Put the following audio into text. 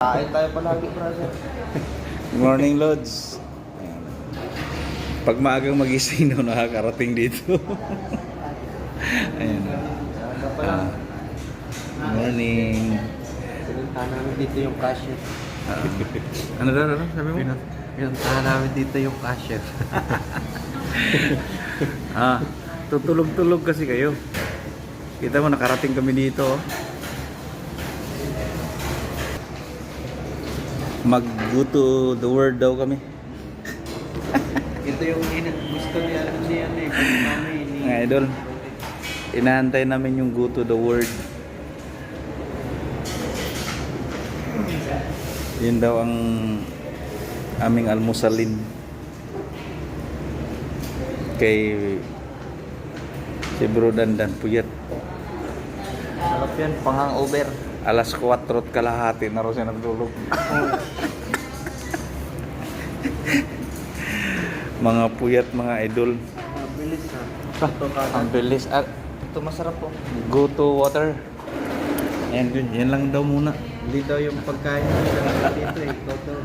Kain tayo palagi, brother. Good morning, Lods. Ayan. Pag maagang magising no, nakakarating dito. Ayan. Aga pa lang. Good morning. Pinuntahan namin dito yung cashier. Ano daw, sabi mo? Pinuntahan namin dito yung cashier. Tutulog-tulog kasi kayo. Kita mo, nakarating kami dito. Oh. Mag-go to the world daw kami. Ito yung gusto niya eh. Mga idol, inaantay namin yung go to the world. Yun daw ang aming almusalin. Kay si Bro Dandan puyat. Sarap yan, pang-hangover. Alas 4:00 kalahati na rin siya nagtulog. Mga puyat, mga idol. Mabilis ha. Ito Ang bilis. Ito masarap po. Go to water. Yan lang daw muna. Hindi daw yung pagkain dito eh. Ito daw.